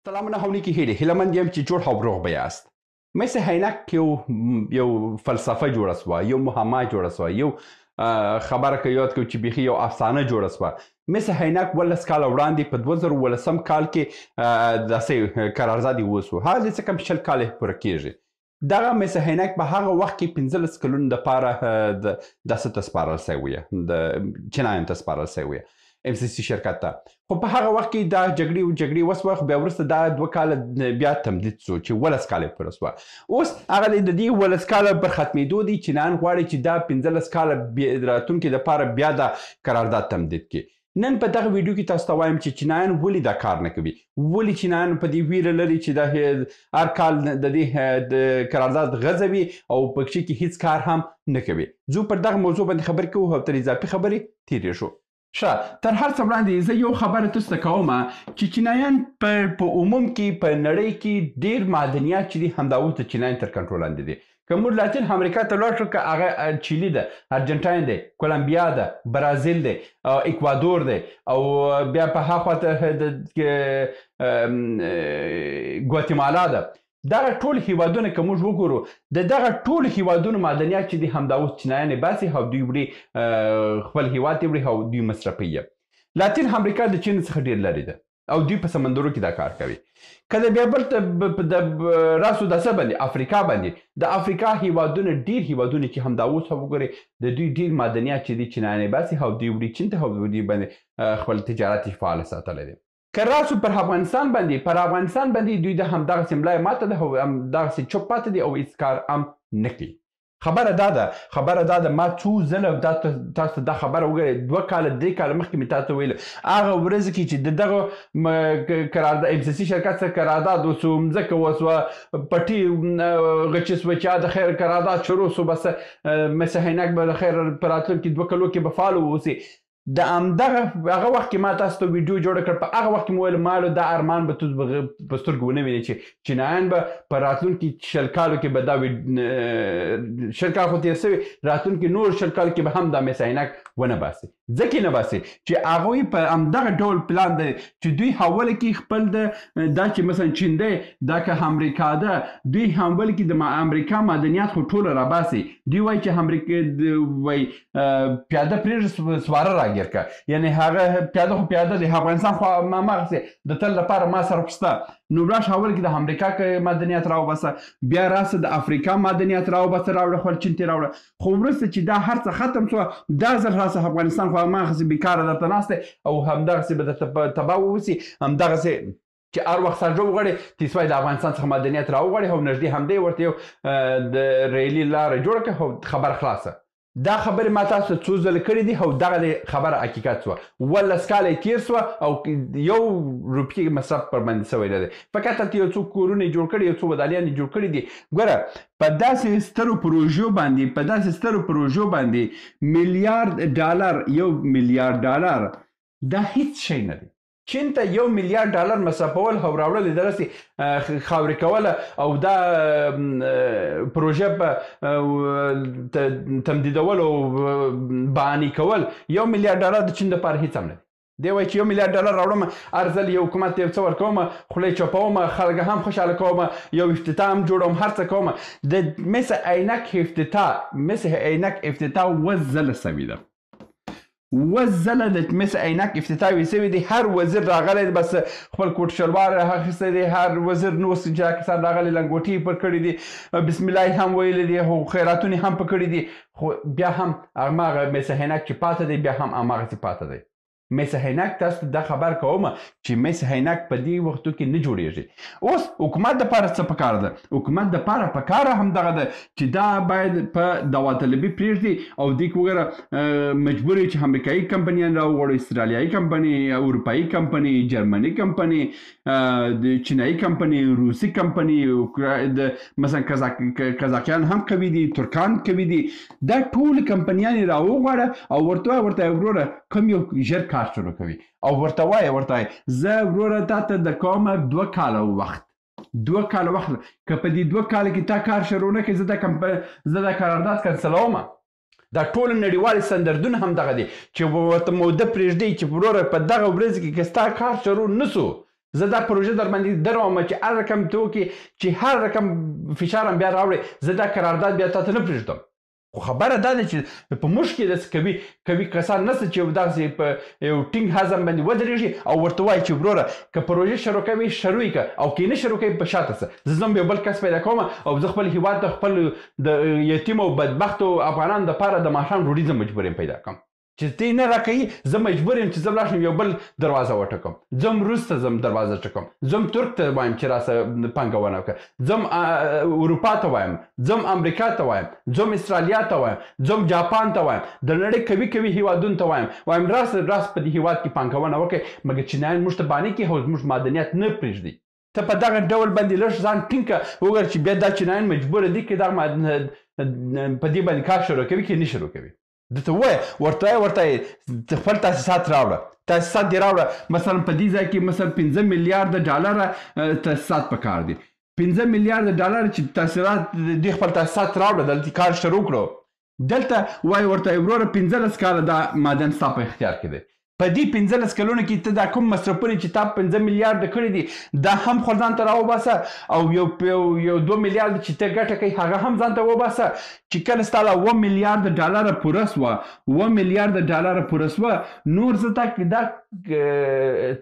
سلامونه حولیکی هیله هیلمند یم چې جوړ او روغ به یاست. مثل هینک یو فلسفه جوړه سوه، یو مهمه جوړه سوه، یو خبره که یاد کړو چې بیخي یو افسانه جوړه سوه. مثل هینک 12 کاله وړاندې په 2018 کال کې داسې قرارداد وسو. هغه څه کم 20 کاله پوره کېږي. دغه مثل هینک په هغه وخت کې 15 کلونو دپاره داسې ته سپارل سوی وه، د چینایانو ته سپارل سوی وه MCC شرکت ته. خو په هغه وخت کې دا جګړې وسوه، خو بیا وروسته دا 2 کاله بیا تمدید سو چې 12 کاله پوره سوه. اوس هغه د دې 12 کاله پر ختمېدو دي چینایان غواړي چې دا 15 کاله راتلونکي دپاره بیا دا قرارداد تمدید کړي. نن په دغه ویډیو کې تاسو ته وایم چې چینایان ولې دا کار نه کوي، ولې چینایان په دې ویره لري چې دا هر کال د دې د قرارداد غځوي او په کښې کې هیڅ کار هم نه کوي. زه پر دغه موضوع باندې خبرې کوو او تر اضافي خبرې تیرې شو. تر هر څه وړاندې زه یو خبره تاسو ته کوم چې چینایان په عموم کې په نړۍ کې ډېر معدنیات چې دي همدا اوس د چینایان تر کنټرول لاندې دي. که موږ لاتین امریکا ته لاړ شو، که هغه چیلي ده، ارجنټاین دی، کولمبیا ده، برازیل دی، اکوادور دی، او بیا په هاخوا ته ګواتیمالا ده. دغه ټول هیوادونه که موږ وګورو د دغه ټول هیوادونو معدنیات چې دي همدا اوس چینایان یې باسي او دوی وړي خپل هیواد ته وړي او دوی مصرفوي یې. لاتین امریکا د چین څخه ډېر لرې ده او دوی په سمندرو کې دا کار کوي. که د بیا بل د راسو داسه باندې افریقا باندې د افریقا هیوادونه ډېر هیوادونه چې همدا اوس وګورئ د دوی ډېر معدنیات چې دي چینایان یې باسي او دوی وړي چین ته او دوی باندې خپل تجارت یې فعاله ساتلی دی. که راسو پر افغانستان باندې دوی د همدغسې ملا ماته ده او همدغسې چوپ پاتې دي او هېڅ کار هم نه کوي. خبره دا ده ما څو ځله تاسو دا خبره وګورئ 2 کاله 3 کاله مخکې مې تاسو ویل هغه ورځ کې چې د دغه قرارداد MCC شرکت سره قرارداد وسو، مځکه وسوه، پټي غچې سوه چې د خیر قرارداد شروع سو، بس مثل هینک به د خیر په راتلونکي 2 کلو کې به فعال واوسي. د همدغه هغه وخت کې ما تاسو ته ویډیو جوړه کړ، په هغه وخت کې مې ویل مالو دا ارمان به تاسو په سترګو ونه وینئ چې چینایان به په راتلونکي 20 کالو کې به دا 20 کال خو تېر سوي، راتلونکي نور 20 کالو کې به هم دا مثل هینک ونه باسي. ځکه نه باسي چې هغوی په همدغه ډول پلان دی چې دوی حواله کې خپل دا چې مثلا چین دی، دا که امریکا ده، دوی حواله کې د امریکا معدنیات خو ټوله راباسي. دوی وایي چې امریکا وایي پیاده پرېږده سواره راګیر که، یعنې هغه پیاده خو پیاده دی، افغانستان خو هماغسې د تل لپاره ما صرف شته. نو راشه حواله کې د امریکا معدنیات راوباسه، بیا راسه د افریقا معدنیات راوباسه، راوړه خپل چین ته راوړه. خو وروسته چې دا هر څه ختم شوه، دا ځل راسه افغانستان خو هماغسې بیکاره درته ناست دی او همدغسې به درته تباه واوسي، همدغسې چې هر وخت سرجو وغواړي تیسوای د افغانستان څخه معدنیات راوغواړي او نږدې همدې ورته یو د ریلي لاره جوړه کړه او خبره خلاصه. دا خبرې ما تاسو څو ځله کړې دي او دغه خبره حقیقت سوه. 12 کاله یې تېر سوه او یو روپۍ مصرف پر باندې سوی نه دی. فقط هلته یو څو کورونه یې جوړ کړي، یو څو ودانیان یې جوړ کړي دي. ګوره په داسې سترو پروژو باندې $1 ملیارد دا هیڅ شی نه دی. چین ته $1 ملیارد مصرفول او راوړل یې دغسې خاورې کول او دا پروژه په تمدیدول او بهانې کول $1 ملیارد د چین دپاره هیڅ هم نه دی. دی وایي چې $1 ملیارد راوړم، هر ځل یو حکومت ته یو څه ورکوم، خوله یې چوپوم، خلک هم خوشحاله کوم، یو افتتاح هم جوړوم، هر څه کوم. د مثل عینک افتتاح 2 ځله سوي ده. 2 ځله د مثل عینک افتتاح یې سوي دي. هر وزیر راغلی دی، بس خپل کوټ شلوار اخیستی دی، هر وزیر نو چې کسان راغلی لنګوټې یې پر کړي دي، بسم الله یې هم ویلی دي او خیراتونه یې هم په کړي دي، خو بیا هم هماغه مثل عینک چې پاته دی بیا هم هماغسې پاته دی. مثل هینک تاسو ته دا خبر کوم چې مثل هینک په دې وختو کې نه جوړیږي. اوس حکومت دپاره څه پکار ده؟ حکومت دپاره پکاره همدغه ده چې دا باید په داوطلبي پرېږدي او دوی وګوره مجبور یې چې امریکایي کمپنیان راوغواړي، استرالیایي کمپنۍ، اروپایي کمپنۍ، جرمني کمپنۍ، د چینایي کمپنۍ، روسي کمپنۍ، د مثلا قزاقیان هم کوي دي، ترکان کوي دي. دا ټول کمپنیان یې راوغواړه او ورته وروره کوم یو ژر کار شروع کوي او ورته وایي زه وروره تا ته د کومه 2 کاله وخت 2 کاله وخت که په دې 2 کاله کې تا کار شروع نه کړې زه دا قرارداد کنسلوم. دا ټول نړیوال ستندردونه هم دغه دي چې ورته موده پرېږدي چې وروره په دغه ورځ کې که ستا کار شروع نه سو زه دا پروژه در باندې دروم چې هر رقم ته وکړي چې هر رقم فشار هم بیا راوړې زه دا قرارداد بیا تا ته نه پرېږدم خو خبره دا ده چې په موږ کې داسې کوي کسان نشته چې داسې په یو ټینګ هضم باندې ودرېږي او ورته وایي چې وروره که پروژه شروع کوي شروع یې کړه او که یې نه شروع کوي په شاته څه زه ځم یو بل کس پیدا کوم او زه خپل هېواد ته خپل د یتیم او بدبختو افغانانو دپاره د ماښام ډوډۍ زه مجبور یم پیدا کړم چې تی نه راکوي زه مجبور یم چې زه ولاړ شم یو بل دروازه وټکم ځم روس ته ځم دروازه ټکم ځم ترک ته وایم چې راسه پانګونه وکړه ځم اروپا ته وایم ځم امریکا ته وایم ځم استرالیا ته وایم ځم جاپان ته وایم د نړۍ کوي هیوادونو ته وایم راسه په دې هیواد کې پانګونه وکړئ مګر چینایان موږ ته بانې کړي او زموږ معدنیات نه پرېږدي ته په دغه ډول باندې لږ ځان ټینګ کړه وګوره چې بیا دا چینایان مجبوره دي چې دغه په دې باندې کار شروع کوي که نه شروع کوي درته ووایه ورته خپل تاسیسات راوړه تاسیسات دې راوړه مثلا په دې ځای کې مثلا 15 میلیارده ډالره تاسیسات پکار دي 15 میلیارده ډالر چې تاسیسات دې خپل تاسیسات راوړه دلته کار شروع کړو دلته وایي ورته وروره 15 کاله دا معدن ستا په اختیار کې دی په دې 15 کلونو کې ته دا کوم مصرفونه چې تا 15 میلیارده کړي دي دا هم خپل ځان ته راوباسه او یو 2 میلیارده چې ته ګټه کوي هغه هم ځان ته وباسه چې کله ستا 1 میلیارده ډالره پوره سوه 1 میلیارده ډالره پوره سوه نور زه دا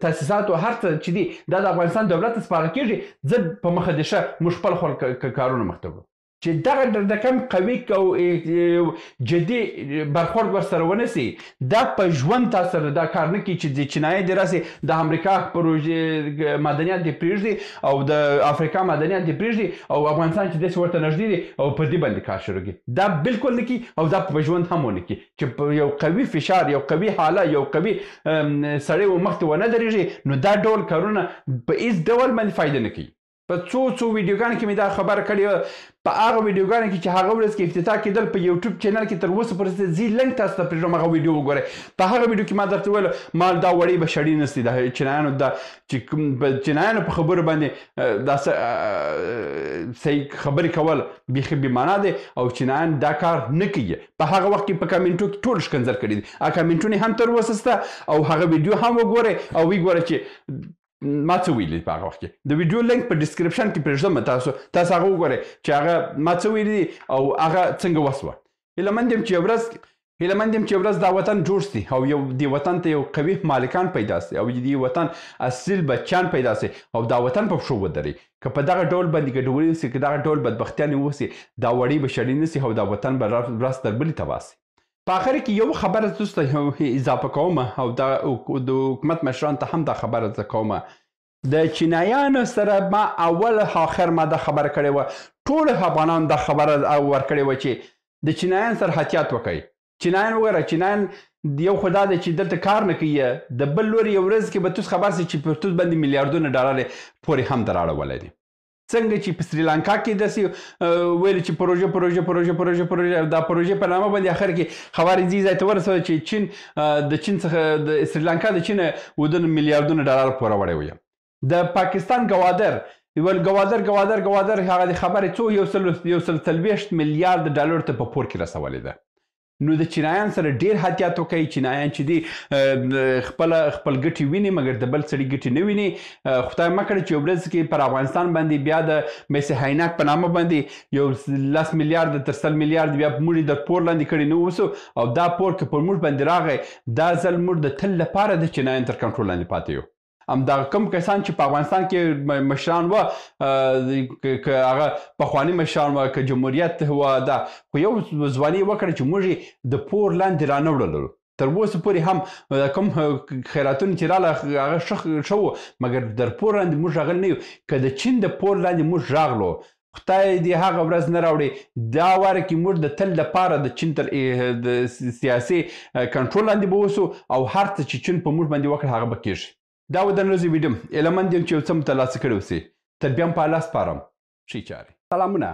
تاسیسات او هر څه چې دي دا د افغانستان دولت ته سپارل کېږي زه په مخه دې شه موږ خپل کارونه مخ ته وړو چې دغه د کم قوي او جدي برخورد ورسره ونیسي دا په ژوند تا سره دا کار نه کوي چې د چینایي دې راسي د امریکا پروژې معدنیات دې پرېږدي او د افریقا معدنیات دې پرېږدي او افغانستان چې داسې ورته نږدې دي او په دې باندې کار شروع کړي دا بالکل نه کوي او دا په ژوند هم ونه کوي چې په یو قوي فشار یو قوي حاله یو قوي سړی مخ ته ونه درېږي نو دا ډول کارونه په هېڅ ډول باندې فایده نه کوي په څو ویډیوګانو کې مې دا خبره کړې وه په هغه ویډیوګانو کې چې هغه ورځ کې افتتاح کېدل په یوټیوب چینل کې تر اوسه پورې زه لنک تاسو ته پرېږدم هغه ویډیو وګورئ په هغه ویډیو کې ما درته وویل ما دا وړۍ به شړې نستي د چینایانو دا چې چینایانو په خبرو باندې دا صحیح خبرې کول بیخي بېمانا دی او چینایان دا کار نه کوي په هغه وخت کې په کمنټو کې ټول ښکنځل کړي دي هغه کمنټونه هم تر اوسه شته او هغه ویډیو هم وګورئ او ویې ګورئ چې ما څه ویلي په هغه وخت کې د ویډیو لینک په ډسکرپشن کې پرېږدم تاسو هغه وګورئ چې هغه ما څه ویلي دي او هغه څنګه وسوه هیله مند یم چې یو ورځ دا وطن جوړ سي او یو دې وطن ته یو قوي مالکان پیدا سي او دې وطن اصیل بچیان پیدا سي او دا وطن په پښو ودري که په دغه ډول باندې ګډوډي وسي که دغه ډول بدبختیانې وسي دا وړۍ به شړې نه سي او دا وطن به ورځ تر بلې تباه سي په آخر کې یو خبره تاسو ته اضافه کوم او د حکومت مشرانو ته هم دا خبره زه کوم د چینایانو سره ما اول آخر ما دا خبره کړې وه ټول افغانانو دا خبره ورکړې وه چې د چینایانو سره احتیاط وکړئ چینایان وګوره چینایان یو خو دا دی چې دلته کار نه کوي د بل لوري یو ورځ کې به تاسو خبر سئ چې په تاسو باندې میلیاردونه ډالر پورې هم در اړولی دي څنګه چې په سریلانکا کې داسې ویل چې پروژه دا پروژې په نامه باندې اخر کې خبرې دې ځای ته ورسوله چې چین د چین څخه د سریلانکا د چین ودونه میلیاردونه ډالر پوره وړی وي د پاکستان ګوادر ګوادر هغه د خبرې څو یو سل 40 میلیارد ډالر ته په پور کې رسولې ده نو د چینایان سره ډیر احتیاط وکړئ چینایان چې دي خپل ګټې ویني مګر د بل سړي ګټې نه ویني خدای مه کړي چې یو ورځ کې پر افغانستان باندې بیا د میسي هیناک په نامه باندې یو 10 میلیارد تر 100 میلیارد بیا موږ د پور لاندې کړي نه اوسو او دا پور که پر موږ باندې راغی دا ځل موږ د تل لپاره د چینایان تر کنټرول لاندې پاتې یو همدغه کوم کسان چې په افغانستان کې مشران وه که هغه پخواني مشران وه که جمهوریت وه دا خو یو ځواني وکړه چې موږ د پور لاندې رانه وړلو تر اوسه پورې هم کوم خیراتونه چې راله هغه ښه وو مګر در پور لاندې موږ راغلي نه یو که د چین د پور لاندې موږ راغلو خدای دې هغه ورځ نه راوړي دا واره کې موږ د تل لپاره د چین تر د سیاسي کنټرول لاندې به اوسو او هر څه چې چین په موږ باندې وکړه هغه به کېږي دا و د نن ورځې ویډیو هیله مند یم چې یو څه مو ترلاسه کړی اوسئ تر بیا هم په الله سپارم ښې چارې سلامونه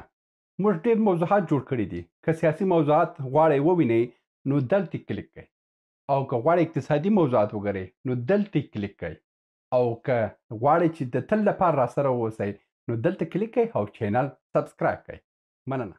موږ ډېر موضوعات جوړ کړي دي که سیاسي موضوعات غواړئ ووینئ نو دلته کلیک کړئ او که غواړئ اقتصادي موضوعات وګورئ نو دلته کلیک کړئ او که غواړئ چې د تل لپاره راسره واوسئ نو دلته کلیک کړئ او چینل سبسکرایب کړئ مننه